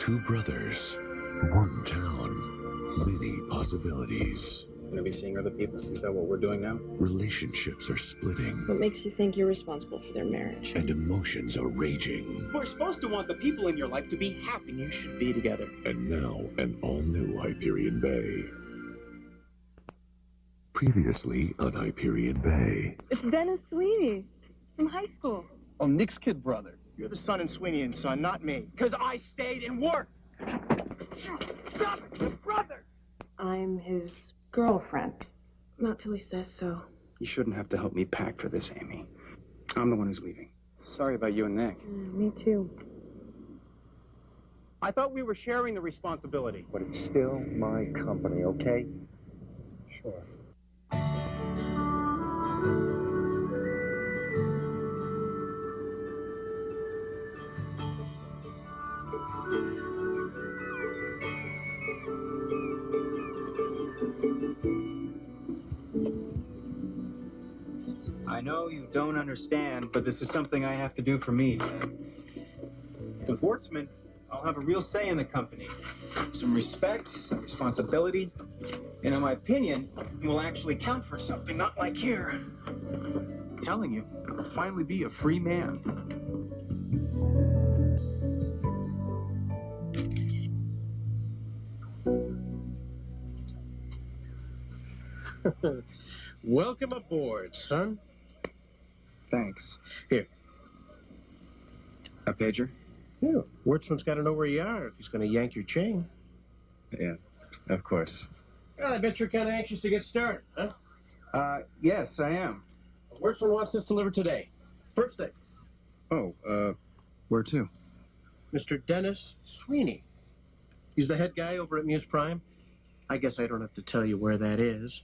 Two brothers, one town, many possibilities. Gonna be seeing other people? Is that what we're doing now? Relationships are splitting. What makes you think you're responsible for their marriage? And emotions are raging. We're supposed to want the people in your life to be happy. You should be together. And now, an all-new Hyperion Bay. Previously on Hyperion Bay. It's Dennis Sweeney from high school. Oh, Nick's kid brother. You're the son and Sweeney and son, not me. Because I stayed and worked. Stop it, your brother! I'm his girlfriend. Not till he says so. You shouldn't have to help me pack for this, Amy. I'm the one who's leaving. Sorry about you and Nick. Me too. I thought we were sharing the responsibility. But it's still my company, okay? Sure. I know you don't understand, but this is something I have to do for me. With Wartsman, I'll have a real say in the company. Some respect, some responsibility. And in my opinion, will actually count for something, not like here. I'm telling you, I'll finally be a free man. Welcome aboard, son. Thanks. Here. A pager? Yeah, Wartsman's got to know where you are if he's going to yank your chain. Yeah, of course. Well, I bet you're kind of anxious to get started, huh? Yes, I am. Wartsman wants this delivered today. First thing. Oh, where to? Mr. Dennis Sweeney. He's the head guy over at Muse Prime. I guess I don't have to tell you where that is.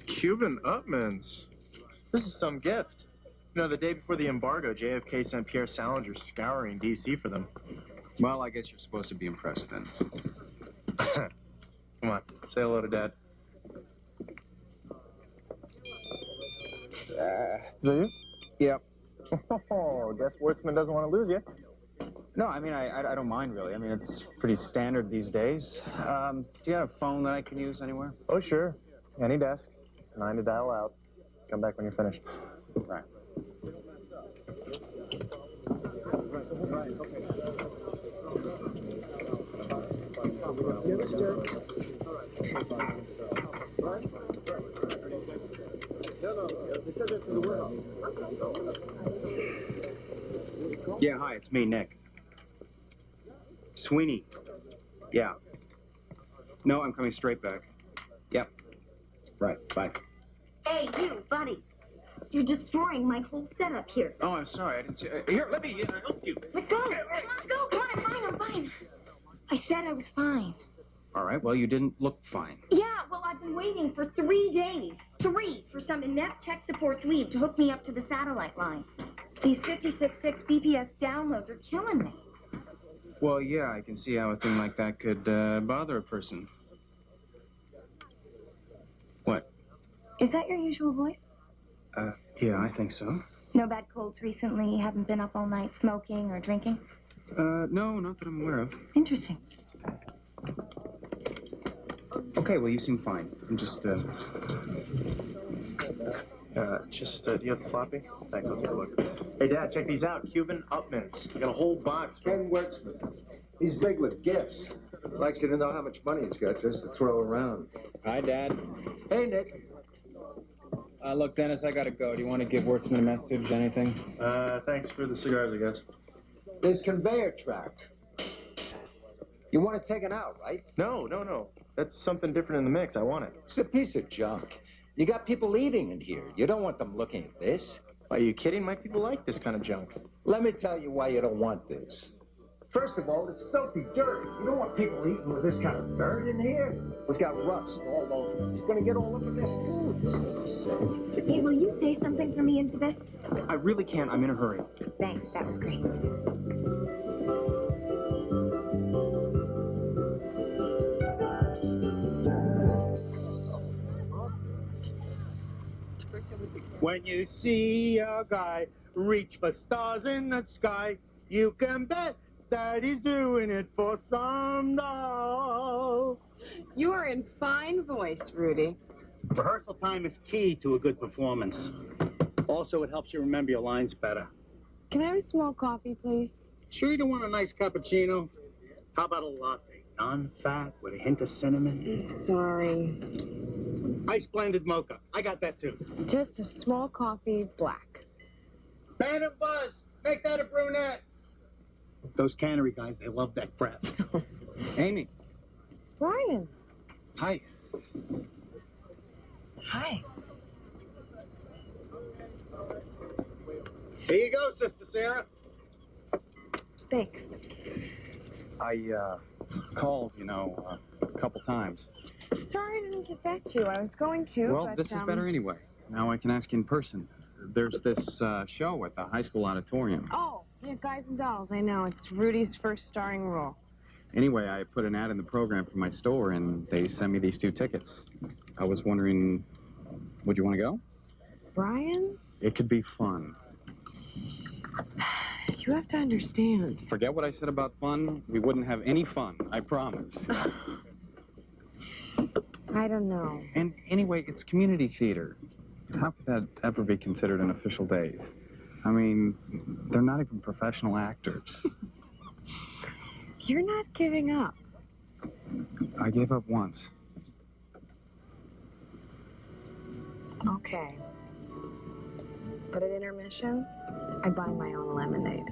Cuban Upmans. This is some gift. You know, the day before the embargo, JFK sent Pierre Salinger scouring D.C. for them. Well, I guess you're supposed to be impressed then. Come on, say hello to Dad. Is that you? Yep. Oh, guess Wartsman doesn't want to lose you. No, I mean, I don't mind, really. I mean, it's pretty standard these days. Do you have a phone that I can use anywhere? Oh, sure. Any desk. 9 to dial out. Come back when you're finished. Right. Yeah, hi, it's me, Nick. Sweeney. Yeah. No, I'm coming straight back. Yep. Right, bye. Hey, you, buddy. You're destroying my whole setup here. Oh, I'm sorry, I didn't see... here, let me help you. Let go. Come on, go. Come on, I'm fine. I said I was fine. All right, well, you didn't look fine. Yeah, well, I've been waiting for 3 days. 3 for some inept tech support dweeb to hook me up to the satellite line. These 56.6 BPS downloads are killing me. Well, yeah, I can see how a thing like that could bother a person. What? Is that your usual voice? Yeah, I think so. No bad colds recently? Haven't been up all night smoking or drinking? No, not that I'm aware of. Interesting. Okay, well, you seem fine. I'm just, do you have the floppy? Thanks, I'll take a look. Hey, Dad, check these out. Cuban Upmans. You got a whole box. Ken Wertzman. He's big with gifts. Likes you to know how much money he's got just to throw around. Hi, Dad. Hey, Nick. Look, Dennis, I gotta go. Do you want to give Wurtzman a message, anything? Thanks for the cigars, I guess. This conveyor track. You want it taken out, right? No. That's something different in the mix. I want it. It's a piece of junk. You got people eating in here. You don't want them looking at this. Are you kidding? My people like this kind of junk. Let me tell you why you don't want this. First of all, it's filthy dirt. You don't want people eating with this kind of dirt in here. It's got rust all over. It's going to get all over their food. Hey, will you say something for me into this? I really can't. I'm in a hurry. Thanks, that was great. When you see a guy reach for stars in the sky, you can bet that he's doing it for some doll. You are in fine voice, Rudy. Rehearsal time is key to a good performance. Also, it helps you remember your lines better. Can I have a small coffee, please? Sure you don't want a nice cappuccino? How about a latte? Non-fat with a hint of cinnamon? Sorry. Ice blended mocha. I got that too. Just a small coffee, black. Bandit Buzz, make that a brunette. Those cannery guys, they love that crap. Amy. Brian. Hi. Hi. Here you go, Sister Sarah. Thanks. I, called, a couple times. Sorry I didn't get back to you. I was going to, Well, but, this is better anyway. Now I can ask you in person. There's this, show at the high school auditorium. Oh, yeah, Guys and Dolls. I know. It's Rudy's first starring role. Anyway, I put an ad in the program for my store, and they sent me these 2 tickets. I was wondering, would you want to go? Brian? It could be fun. You have to understand. Forget what I said about fun. We wouldn't have any fun, I promise. I don't know. And anyway, it's community theater. How could that ever be considered an official date? I mean, they're not even professional actors. You're not giving up. I gave up once. Okay. But at intermission, I buy my own lemonade.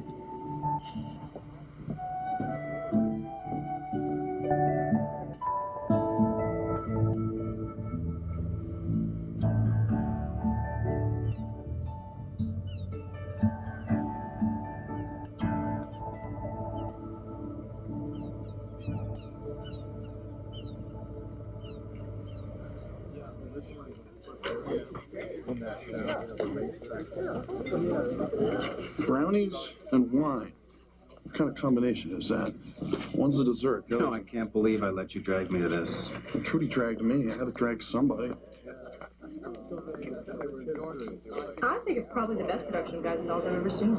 Brownies and wine. What kind of combination is that? One's a dessert. No, I can't believe I let you drag me to this. Trudy dragged me. I had to drag somebody. I think it's probably the best production of Guys and Dolls I've ever seen.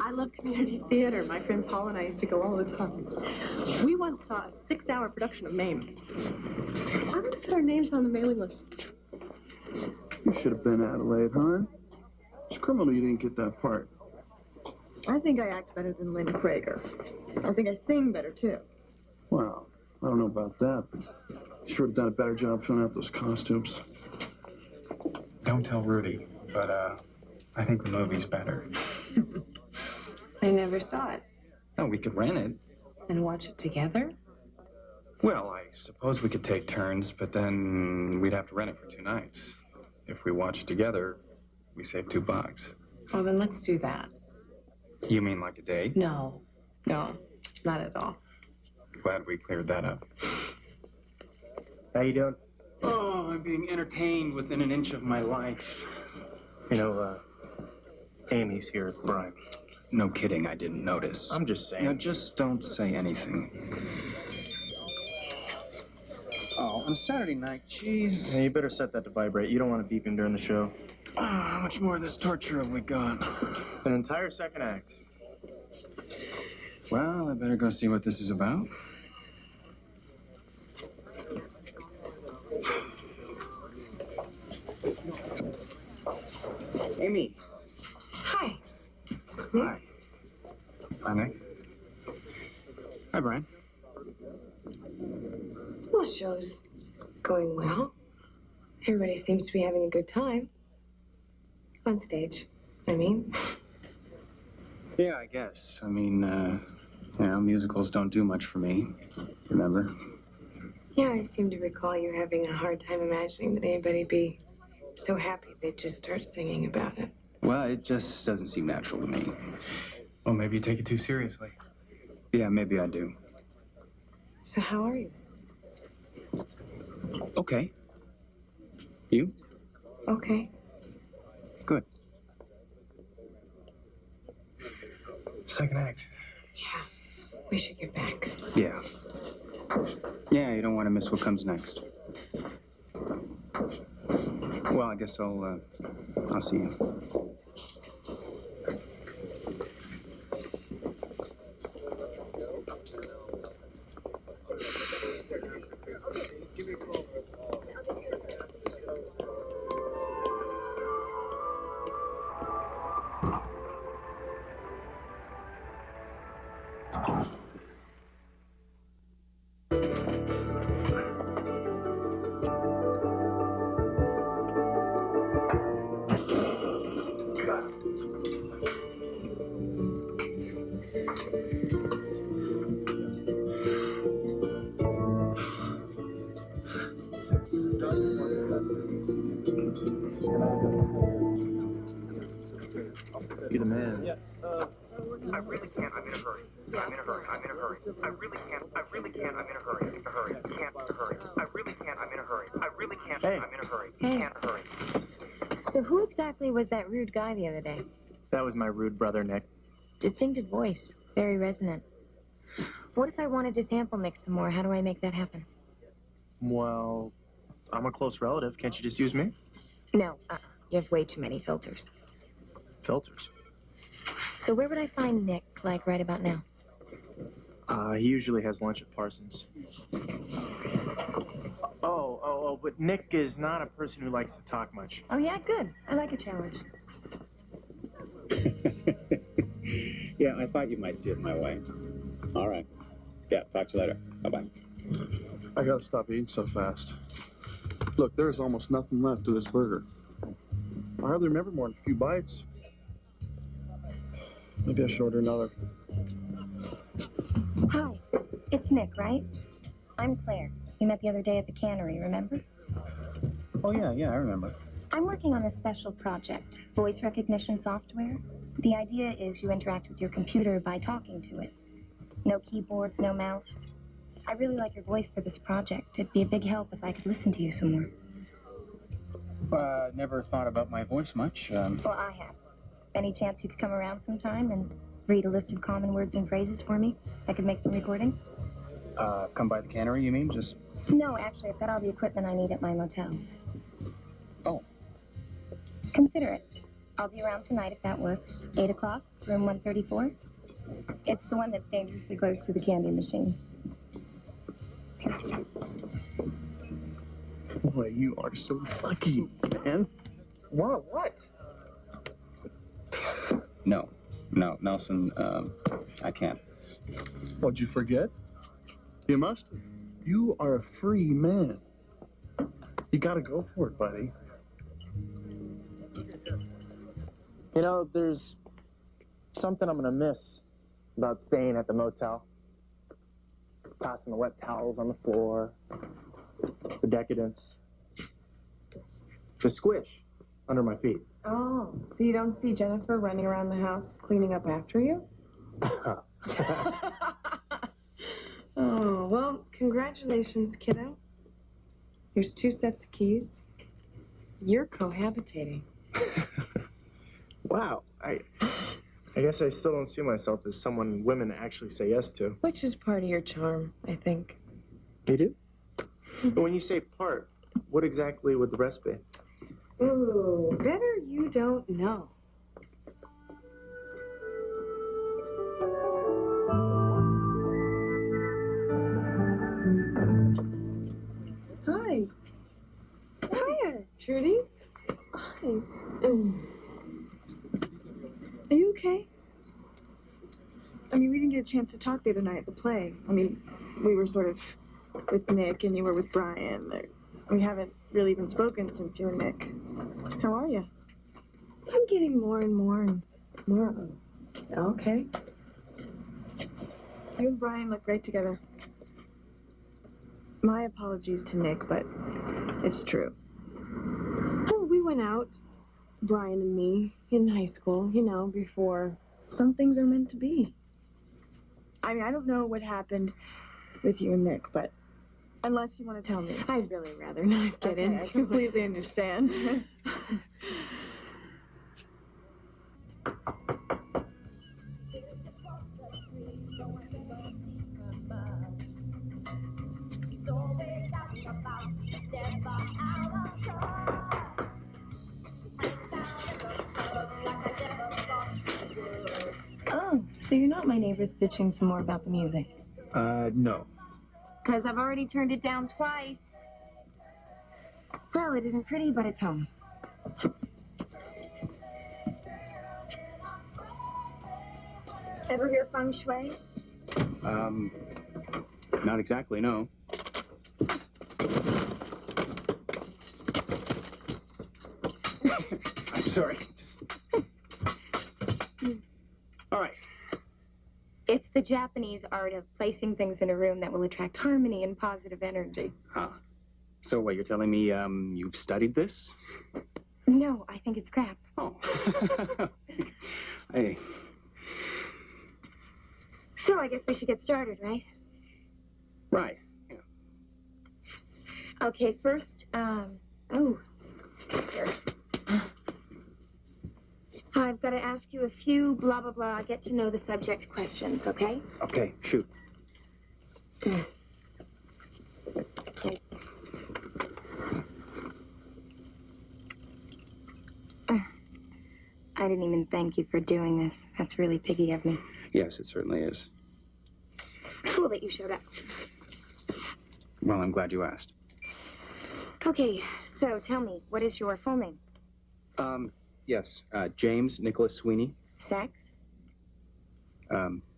I love community theater. My friend Paul and I used to go all the time. We once saw a 6-hour production of Mame. I'm going to put our names on the mailing list. You should have been Adelaide, huh? It's criminal you didn't get that part. I think I act better than Lynn Prager. I think I sing better, too. Well, I don't know about that, but you sure have done a better job filling out those costumes. Don't tell Rudy, but, I think the movie's better. I never saw it. No, we could rent it. And watch it together? Well, I suppose we could take turns, but then we'd have to rent it for 2 nights. If we watch it together, we save $2. Well, then let's do that. You mean like a date? No, not at all. Glad we cleared that up. How you doing? Oh, I'm being entertained within an inch of my life. Amy's here with Brian. No kidding, I didn't notice. I'm just saying. Now, just don't say anything. Oh, on Saturday night, jeez. Yeah, you better set that to vibrate. You don't want it beeping during the show. How much more of this torture have we got? An entire second act. Well, I better go see what this is about. Amy. Hi. Hi. Hi, Nick. Hi, Brian. Well, the show's going well. Everybody seems to be having a good time. On stage, I mean. Yeah, I guess. I mean, musicals don't do much for me. Remember? Yeah, I seem to recall you having a hard time imagining that anybody'd be so happy they'd just start singing about it. Well, it just doesn't seem natural to me. Well, maybe you take it too seriously. Yeah, maybe I do. So how are you? Okay. You? Okay. Good. Second act. Yeah, we should get back. Yeah. Yeah, you don't want to miss what comes next. Well, I guess I'll see you. You're the man. Yeah. I really can't. I'm in a hurry. I'm in a hurry. I'm in a hurry. I really can't. I really can't. I'm in a hurry. In a hurry. Can't hurry. I really can't. I'm in a hurry. I really can't. Hey. I'm in a hurry. Hey. Can't hurry. So who exactly was that rude guy the other day? That was my rude brother, Nick. Distinctive voice. Very resonant. What if I wanted to sample Nick some more? How do I make that happen? Well, I'm a close relative. Can't you just use me? No, you have way too many filters. Filters. So where would I find Nick, like, right about now? He usually has lunch at Parsons. But Nick is not a person who likes to talk much. Oh, yeah? Good. I like a challenge. Yeah, I thought you might see it my way. All right. Yeah, talk to you later. Bye-bye. I gotta stop eating so fast. Look, there's almost nothing left to this burger. I hardly remember more than a few bites. Maybe I should order another. Hi. It's Nick, right? I'm Claire. We met the other day at the cannery, remember? Oh, yeah, I remember. I'm working on a special project, voice recognition software. The idea is you interact with your computer by talking to it. No keyboards, no mouse. I really like your voice for this project. It'd be a big help if I could listen to you some more. Never thought about my voice much. Well, I have. Any chance you could come around sometime and read a list of common words and phrases for me? I could make some recordings. Come by the cannery, you mean? Just... No, actually, I've got all the equipment I need at my motel. Oh. Consider it. I'll be around tonight if that works. 8 o'clock, room 134. It's the one that's dangerously close to the candy machine. Boy, you are so lucky, man. What? No, Nelson, I can't. What'd you forget? You must have. You are a free man. You gotta go for it, buddy. You know, there's something I'm gonna miss about staying at the motel. Tossing the wet towels on the floor, the decadence, the squish under my feet. Oh, so you don't see Jennifer running around the house cleaning up after you? Oh, well, congratulations, kiddo. Here's 2 sets of keys. You're cohabitating. Wow. I guess I still don't see myself as someone women actually say yes to. Which is part of your charm, I think. You do? But when you say part, what exactly would the rest be? Ooh, better you don't know. Hi. Hiya, Trudy. Hi. Are you okay? I mean, we didn't get a chance to talk the other night at the play. I mean, we were sort of with Nick and you were with Brian. We haven't really even spoken since you and Nick. How are you? I'm getting more and more. Okay. You and Brian look great together. My apologies to Nick, but it's true. Oh, we went out, Brian and me, in high school, you know, before. Some things are meant to be. I mean, I don't know what happened with you and Nick, but unless you want to tell me. I'd really rather not get into I completely understand. Oh, so you're not my neighbors bitching some more about the music? No. Because I've already turned it down twice. Well, it isn't pretty, but it's home. Ever hear feng shui? Not exactly, no. I'm sorry. All right. It's the Japanese art of placing things in a room that will attract harmony and positive energy. Huh. So what, you're telling me, you've studied this? No, I think it's crap. Oh. Hey. So I guess we should get started, right? Right. Yeah. Okay, first, here. I've got to ask you a few blah, blah, blah, get to know the subject questions, okay? Okay, shoot. Okay. I didn't even thank you for doing this. That's really piggy of me. Yes, it certainly is. Cool that you showed up. Well, I'm glad you asked. Okay, so tell me, what is your full name? Yes, James Nicholas Sweeney, Sex?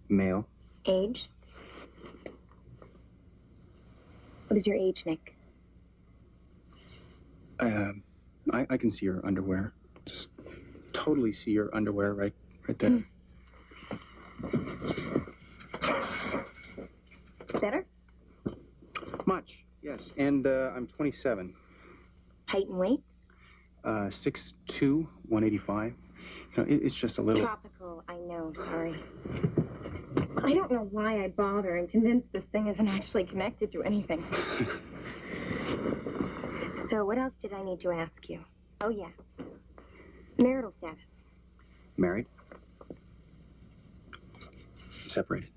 male. Age? What is your age, Nick? I can see your underwear. Just totally see your underwear right there. Better? Much, yes. And, I'm 27. Height and weight? 6'2", 185. You know, it's just a little... Tropical, I know, sorry. I don't know why I bother. I'm convinced this thing isn't actually connected to anything. So what else did I need to ask you? Oh, yeah. Marital status. Married. Separated.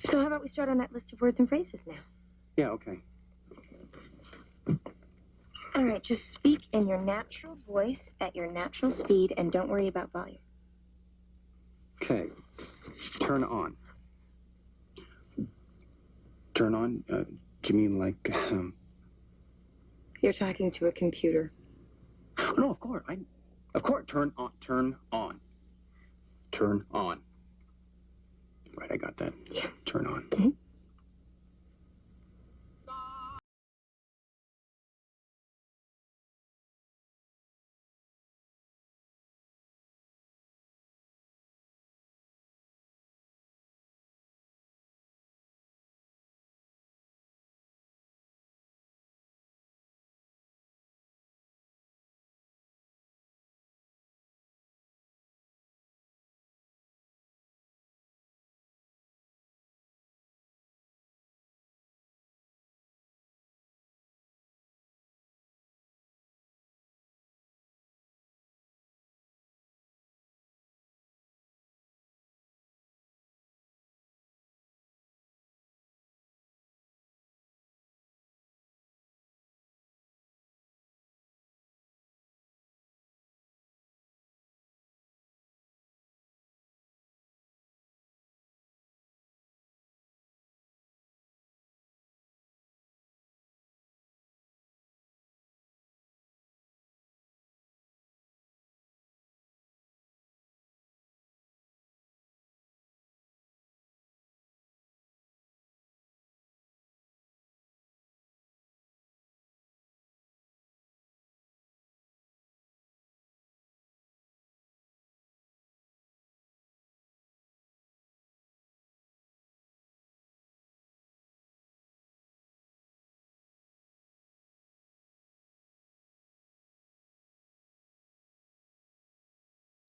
So how about we start on that list of words and phrases now? Yeah, okay. All right, just speak in your natural voice at your natural speed and don't worry about volume. Okay. Turn on. Turn on? Do you mean like, You're talking to a computer. No, of course. Of course. Turn on. Turn on. Turn on. Right, I got that. Yeah. Turn on. Mm-hmm.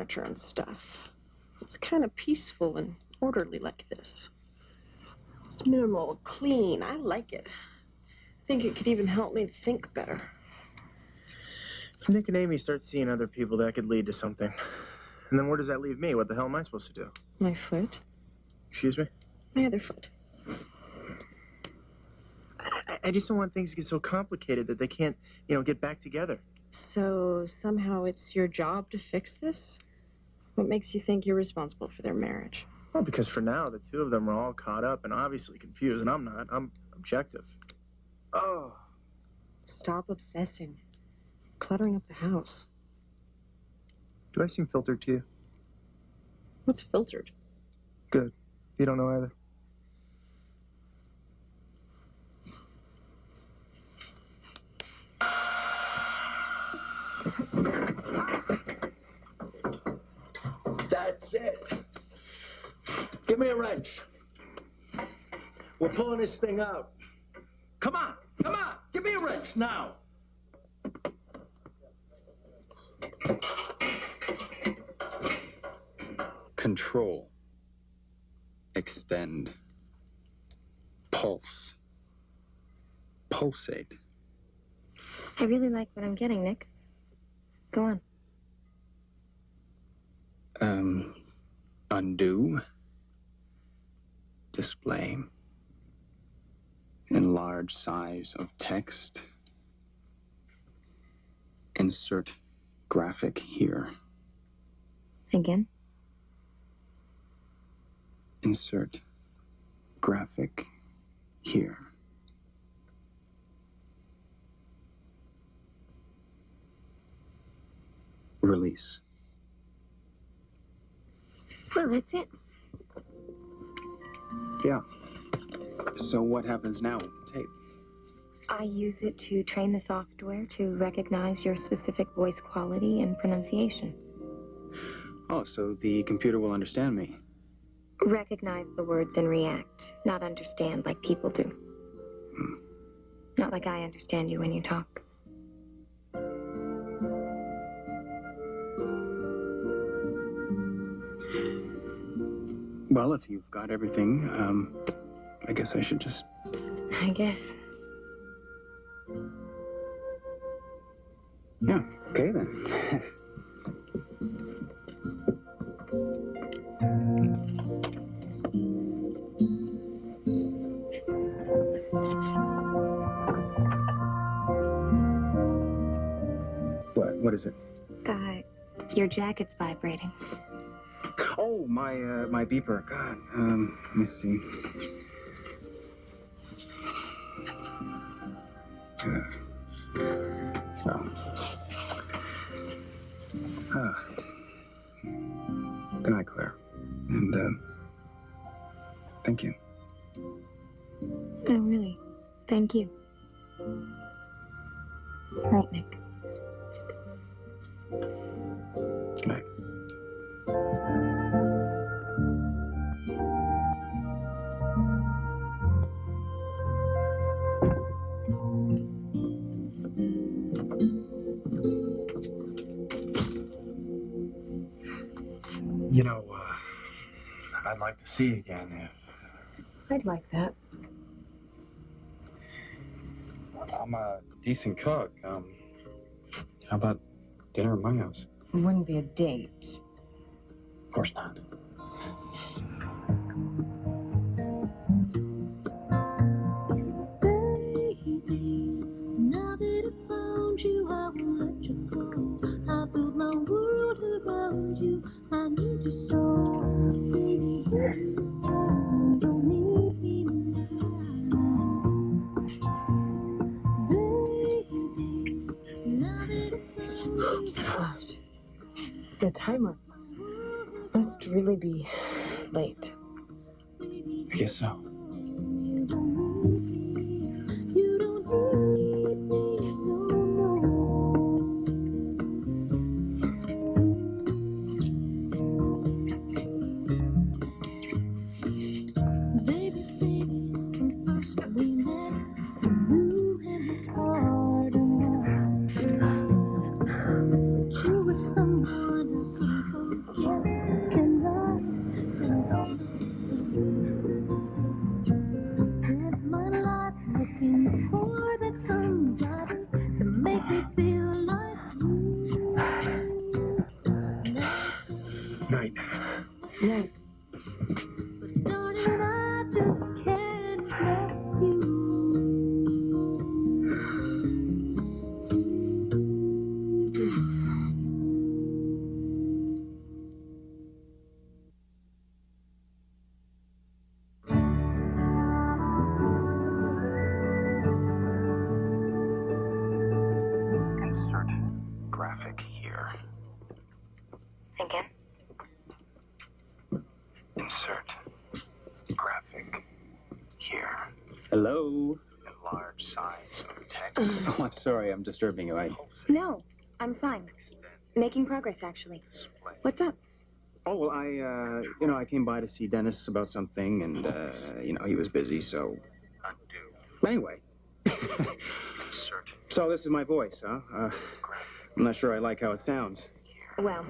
furniture and stuff. It's kind of peaceful and orderly like this. It's minimal, clean. I like it. I think it could even help me think better. If Nick and Amy start seeing other people, that could lead to something. And then where does that leave me? What the hell am I supposed to do? My foot? Excuse me? My other foot. I just don't want things to get so complicated that they can't, get back together. So somehow it's your job to fix this? What makes you think you're responsible for their marriage? Well, because for now, the two of them are all caught up and obviously confused, and I'm not. I'm objective. Oh. Stop obsessing. Cluttering up the house. Do I seem filtered to you? What's filtered? Good. You don't know either. That's it. Give me a wrench. We're pulling this thing out. Come on, come on. Give me a wrench now. Control. Extend. Pulse. Pulsate. I really like what I'm getting, Nick. Go on. Undo. Display. Enlarge size of text. Insert graphic here. Again? Insert graphic here. Release. Well, that's it. Yeah. So what happens now with the tape? I use it to train the software to recognize your specific voice quality and pronunciation. Oh, so the computer will understand me. Recognize the words and react, not understand like people do. Not like I understand you when you talk. Well, if you've got everything, I guess I should just... I guess. Yeah, okay then. What is it? Your jacket's vibrating. Oh, my beeper. God, let me see. Good night, Claire. And, thank you. Oh, really? Thank you. Right, Nick. Good night. I'd like to see you again I'd like that. I'm a decent cook. How about dinner at my house? It wouldn't be a date. Of course not. Now that I found you, I won't let you go. I built my world around you. I need you so. Baby, you don't need me now. Baby, now that I found you. Gosh, the timer must really be late. I guess so. You don't need me, no, no. Baby, from first we met, I knew it was hard enough. But you were someone I couldn't Right. Darling, I just can't let you. Insert graphic here. Again? Insert graphic here. Hello. Enlarge size of text. Oh, I'm sorry. I'm disturbing you. No, I'm fine. Making progress, actually. What's up? Oh, well, I came by to see Dennis about something, and, he was busy, so. Undo. Anyway. Insert So this is my voice, huh? I'm not sure I like how it sounds. Well,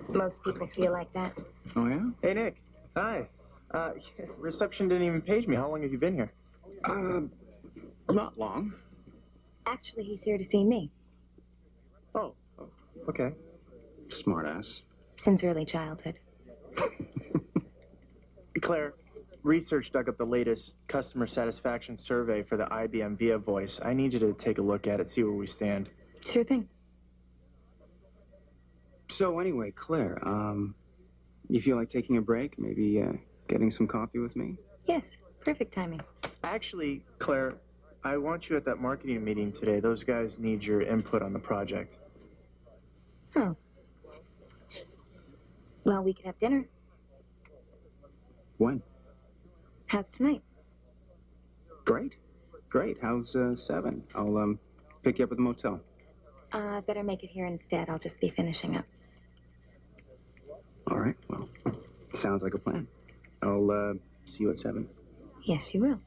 most people feel like that. Oh, yeah? Hey, Nick. Hi. Reception didn't even page me. How long have you been here? Not long. Actually, he's here to see me. Oh, okay. Smartass. Since early childhood. Claire, research dug up the latest customer satisfaction survey for the IBM Via Voice. I need you to take a look at it, see where we stand. Sure thing. So anyway, Claire, you feel like taking a break? Maybe, getting some coffee with me? Yes, perfect timing. Actually, Claire, I want you at that marketing meeting today. Those guys need your input on the project. Oh. Well, we can have dinner. When? How's tonight? Great. Great. How's 7? I'll, pick you up at the motel. Better make it here instead. I'll just be finishing up. All right. Well, sounds like a plan. I'll, see you at 7. Yes, you will.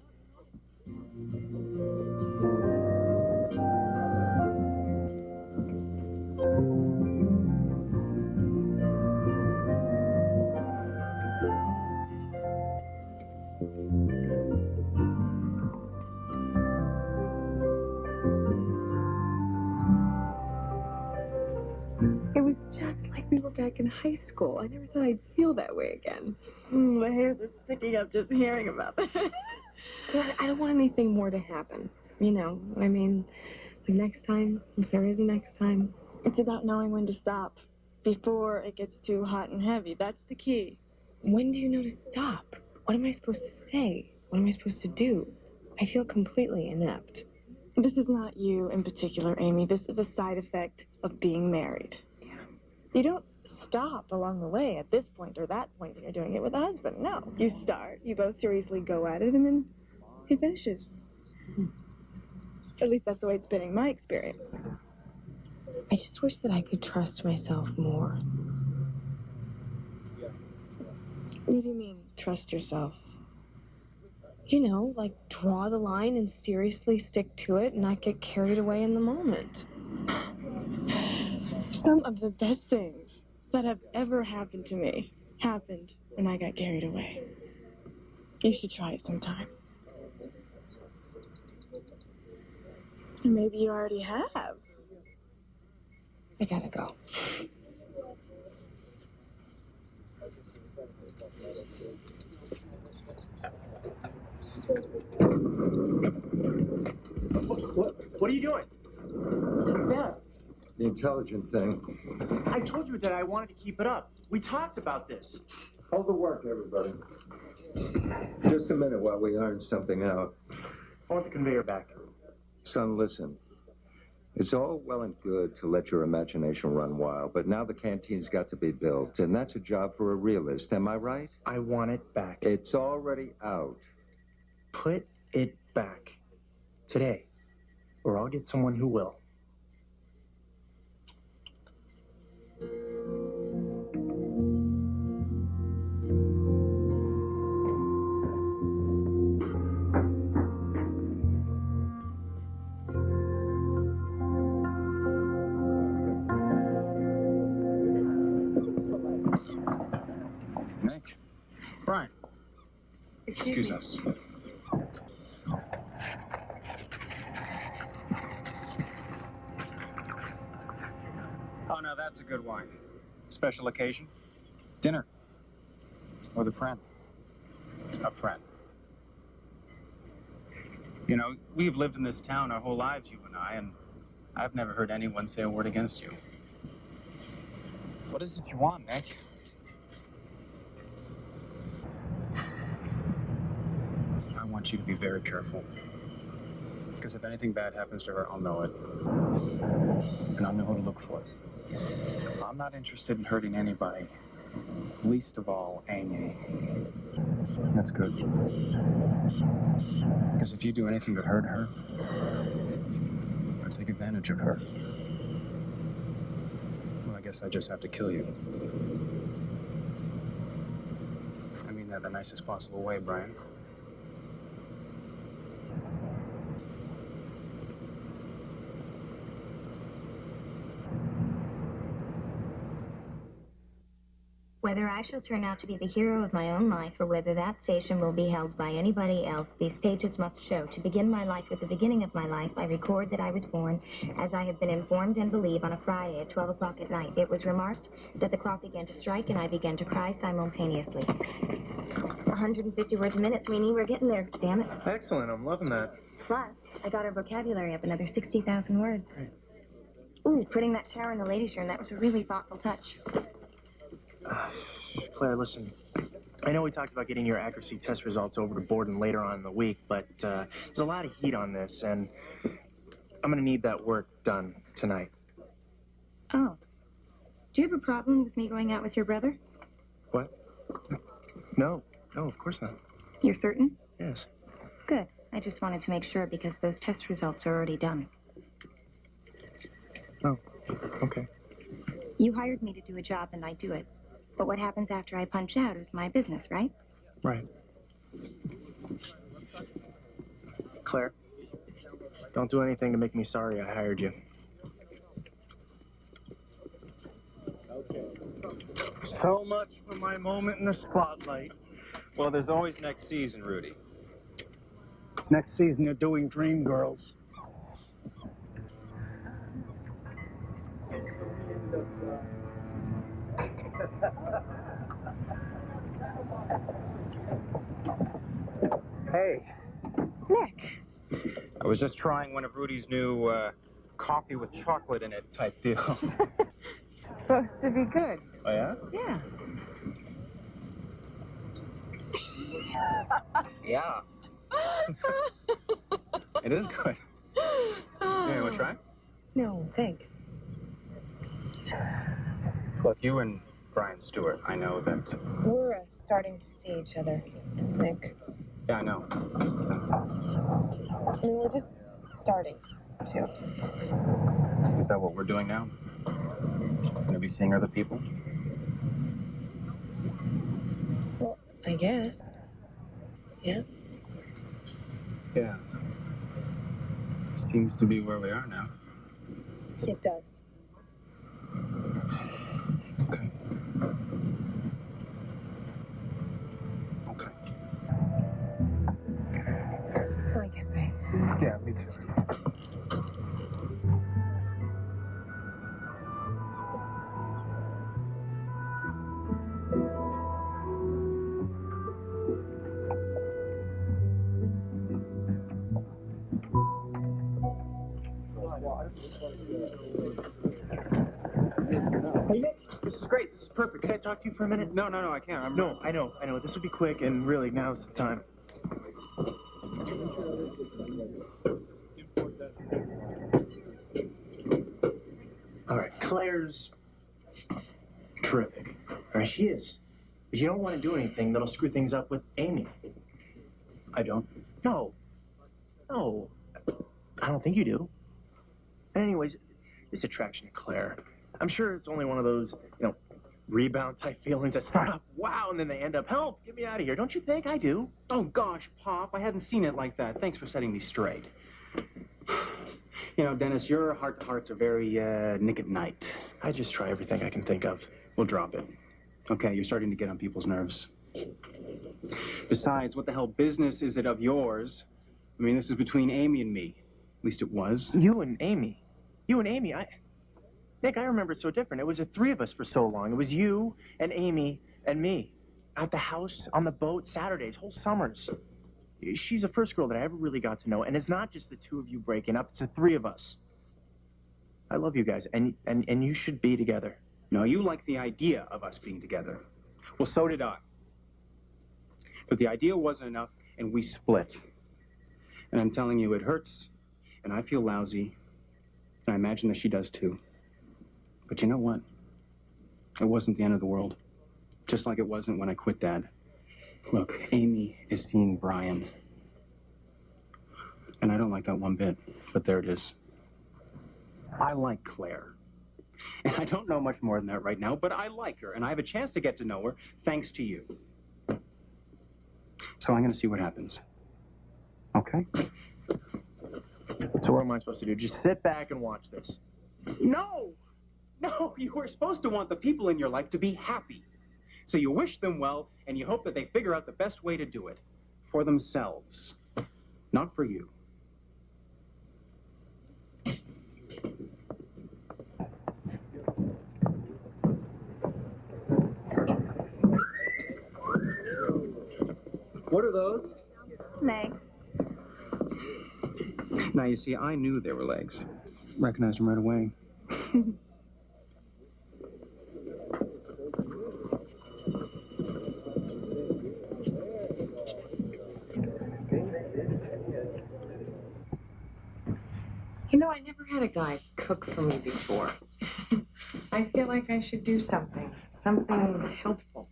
It was just like we were back in high school. I never thought I'd feel that way again. My hairs are sticking up just hearing about that. I don't want anything more to happen. You know what I mean? Like next time, if there is a next time. It's about knowing when to stop before it gets too hot and heavy. That's the key. When do you know to stop? What am I supposed to say? What am I supposed to do? I feel completely inept. This is not you in particular, Amy. This is a side effect of being married. Yeah. You don't stop along the way at this point or that point when you're doing it with a husband. No. You start, you both seriously go at it, and then he finishes. At least that's the way it's been in my experience. I just wish that I could trust myself more. What do you mean, trust yourself? You know, like draw the line and seriously stick to it and not get carried away in the moment. Some of the best things that have ever happened to me happened when I got carried away. You should try it sometime. Maybe you already have. I gotta go. What are you doing? Yeah. The intelligent thing. I told you that I wanted to keep it up. We talked about this. Hold the work, everybody. Just a minute while we iron something out. I want the conveyor back. Son, listen. It's all well and good to let your imagination run wild, but now the canteen's got to be built, and that's a job for a realist. Am I right? I want it back. It's already out. Put it back. Today. Or I'll get someone who will. Nick. Brian. Excuse us. Oh, now that's a good wine. Special occasion? Dinner. With a friend. A friend. You know, we've lived in this town our whole lives, you and I, and I've never heard anyone say a word against you. What is it you want, Nick? I want you to be very careful. Because if anything bad happens to her, I'll know it. And I'll know who to look for. I'm not interested in hurting anybody. Least of all, Amy. That's good. Because if you do anything but hurt her, or take advantage of her, well, I guess I just have to kill you. I mean that the nicest possible way, Brian. Whether I shall turn out to be the hero of my own life, or whether that station will be held by anybody else, these pages must show. To begin my life with the beginning of my life, I record that I was born, as I have been informed and believe, on a Friday at 12 o'clock at night. It was remarked that the clock began to strike, and I began to cry simultaneously. 150 words a minute, Sweeney. We're getting there, damn it. Excellent. I'm loving that. Plus, I got our vocabulary up another 60,000 words. Ooh, putting that shower in the ladies' room, that was a really thoughtful touch. Claire, listen. I know we talked about getting your accuracy test results over to Borden later on in the week, but there's a lot of heat on this, and I'm going to need that work done tonight. Oh. Do you have a problem with me going out with your brother? What? No, of course not. You're certain? Yes. Good. I just wanted to make sure because those test results are already done. Oh, okay. You hired me to do a job and I do it. But what happens after I punch out is my business, right? Right. Claire, don't do anything to make me sorry I hired you. So much for my moment in the spotlight. Well, there's always next season, Rudy. Next season, they're doing Dreamgirls. Hey. Nick. I was just trying one of Rudy's new coffee with chocolate in it type deal. It's supposed to be good. Oh, yeah? Yeah. Yeah. It is good. Yeah, you want to try? No, thanks. Look, you and Brian Stewart, I know that... We're starting to see each other, Nick. Yeah, I know. I mean, we're just starting to. Is that what we're doing now? Gonna be seeing other people? Well, I guess. Yeah? Yeah. Seems to be where we are now. It does. Okay. Okay. I guess I... Yeah, me too. Hey, Nick, this is great. This is perfect. Can I talk to you for a minute? No, I can't. No, I know. This will be quick, and really, now's the time. All right, Claire's terrific. All right, she is. But you don't want to do anything that'll screw things up with Amy. I don't. No. I don't think you do. And anyways, this attraction to Claire, I'm sure it's only one of those, rebound type feelings that start off, wow, and then they end up, help, get me out of here. Don't you think? I do. Oh, gosh, Pop, I hadn't seen it like that. Thanks for setting me straight. You know, Dennis, your heart-to-hearts are very, Nick at Night. I just try everything I can think of. We'll drop it. Okay, you're starting to get on people's nerves. Besides, what the hell business is it of yours? I mean, this is between Amy and me. At least it was. You and Amy, Nick, I remember it so different. It was the three of us for so long. It was you and Amy and me. at the house, on the boat, Saturdays, whole summers. She's the first girl that I ever really got to know, and it's not just the two of you breaking up, it's the three of us. I love you guys, and you should be together. No, you like the idea of us being together. Well, so did I. But the idea wasn't enough, and we split. And I'm telling you, it hurts, and I feel lousy, and I imagine that she does too. But you know what? It wasn't the end of the world. Just like it wasn't when I quit Dad. Look, Amy is seeing Brian. And I don't like that one bit, but there it is. I like Claire. And I don't know much more than that right now, but I like her, and I have a chance to get to know her thanks to you. So I'm going to see what happens. Okay? So what am I supposed to do? Just sit back and watch this? No! No, you were supposed to want the people in your life to be happy. So you wish them well, and you hope that they figure out the best way to do it. For themselves. Not for you. What are those? Legs. Now, you see, I knew they were legs. Recognized them right away. You know, I never had a guy cook for me before. I feel like I should do something helpful.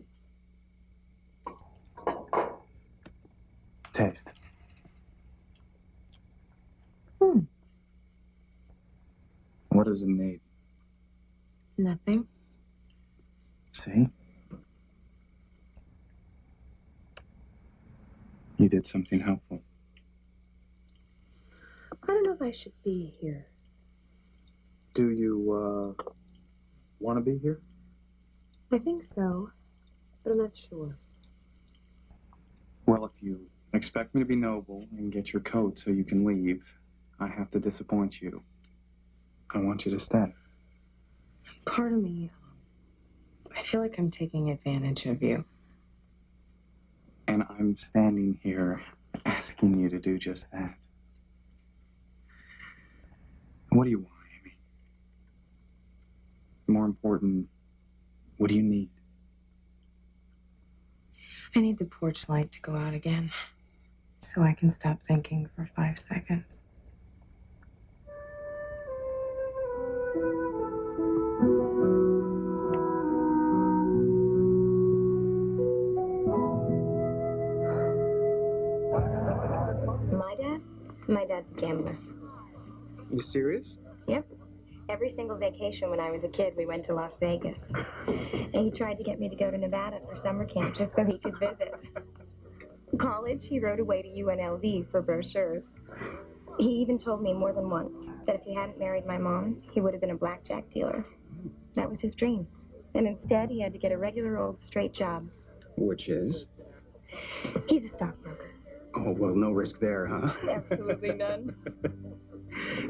Taste. What does it need? Nothing. See? You did something helpful. I don't know if I should be here. Do you, want to be here? I think so, but I'm not sure. Well, if you expect me to be noble and get your coat so you can leave, I have to disappoint you. I want you to stay. Part of me, I feel like I'm taking advantage of you. And I'm standing here asking you to do just that. What do you want, Amy? More important, what do you need? I need the porch light to go out again, so I can stop thinking for 5 seconds. My dad's a gambler. You serious? Yep. Every single vacation when I was a kid, we went to Las Vegas. And he tried to get me to go to Nevada for summer camp just so he could visit. College, he rode away to UNLV for brochures. He even told me more than once that if he hadn't married my mom, he would have been a blackjack dealer. That was his dream. And instead, he had to get a regular old straight job. Which is? He's a stockbroker. Oh, well, no risk there, huh? Absolutely none.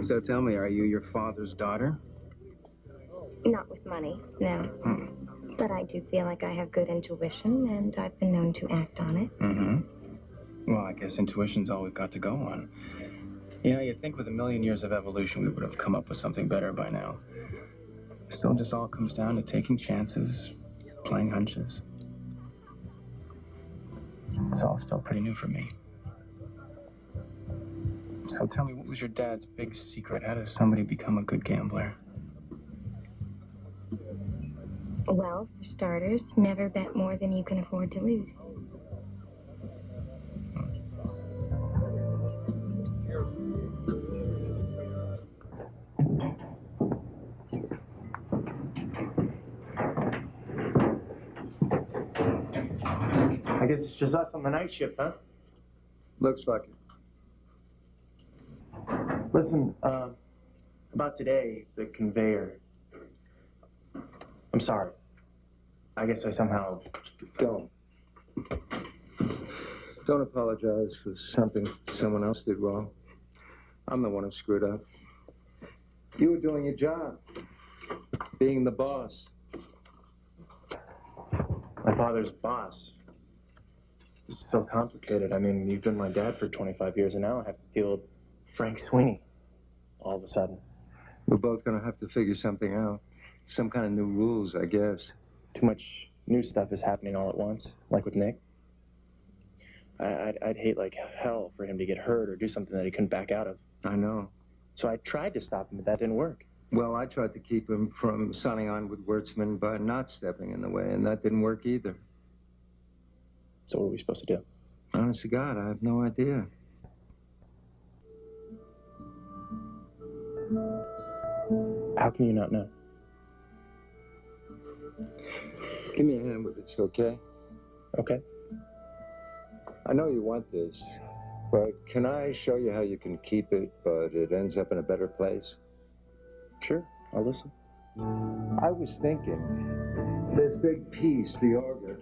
So tell me, are you your father's daughter? Not with money, no. But I do feel like I have good intuition, and I've been known to act on it. Well, I guess intuition's all we've got to go on. You know, you'd think with 1,000,000 years of evolution, we would have come up with something better by now. It still just all comes down to taking chances, playing hunches. It's all still pretty new for me. So tell me, what was your dad's big secret? How does somebody become a good gambler? Well, for starters, never bet more than you can afford to lose. I guess it's just us on the night shift, huh? Looks like it. Listen, about today, the conveyor. I'm sorry. I guess I somehow... Don't apologize for something someone else did wrong. I'm the one who screwed up. You were doing your job. Being the boss. My father's boss. It's so complicated. I mean, you've been my dad for 25 years, and now I have to deal with Frank Sweeney all of a sudden. We're both gonna have to figure something out. Some kind of new rules, I guess. Too much new stuff is happening all at once, like with Nick. I'd hate like hell for him to get hurt or do something that he couldn't back out of. I know. So I tried to stop him, but that didn't work. Well, I tried to keep him from signing on with Wurtzman by not stepping in the way, and that didn't work either. So what are we supposed to do? Honest to God, I have no idea. How can you not know? Give me a hand with this, okay? Okay. I know you want this, but can I show you how you can keep it, but it ends up in a better place? Sure, I'll listen. I was thinking, this big piece, the orbit,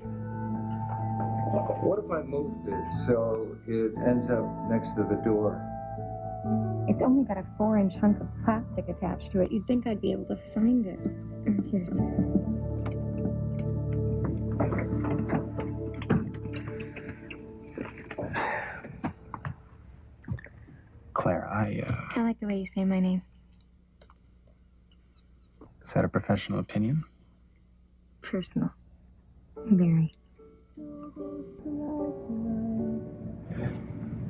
what if I moved it so it ends up next to the door? It's only got a 4-inch hunk of plastic attached to it. You'd think I'd be able to find it. Here it is. Claire, I like the way you say my name. Is that a professional opinion? Personal. Very.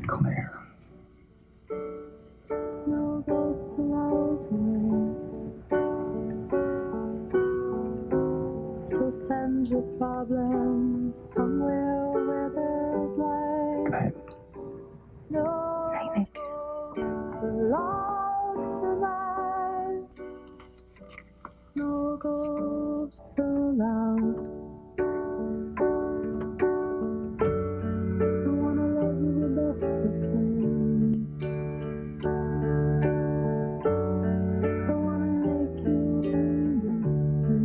Claire. So send your problems somewhere where there's light. Good night. No Night. allowed survive. No ghosts allowed. I wanna love you the best I can. I wanna make you understand.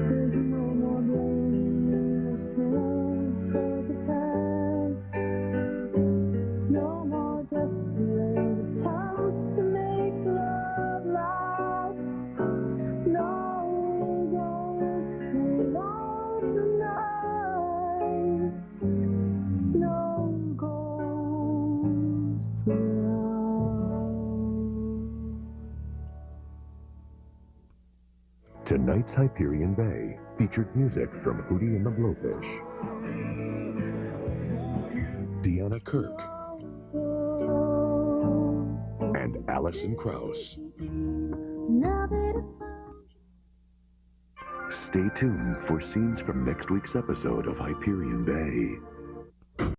There's no more blaming yourself for the past. No more desperate attempts to make love last. No ghosts allowed tonight. No ghosts allowed. Tonight's Hyperion Bay featured music from Hootie and the Blowfish, Deanna Kirk, and Alison Krauss. Now that Stay tuned for scenes from next week's episode of Hyperion Bay.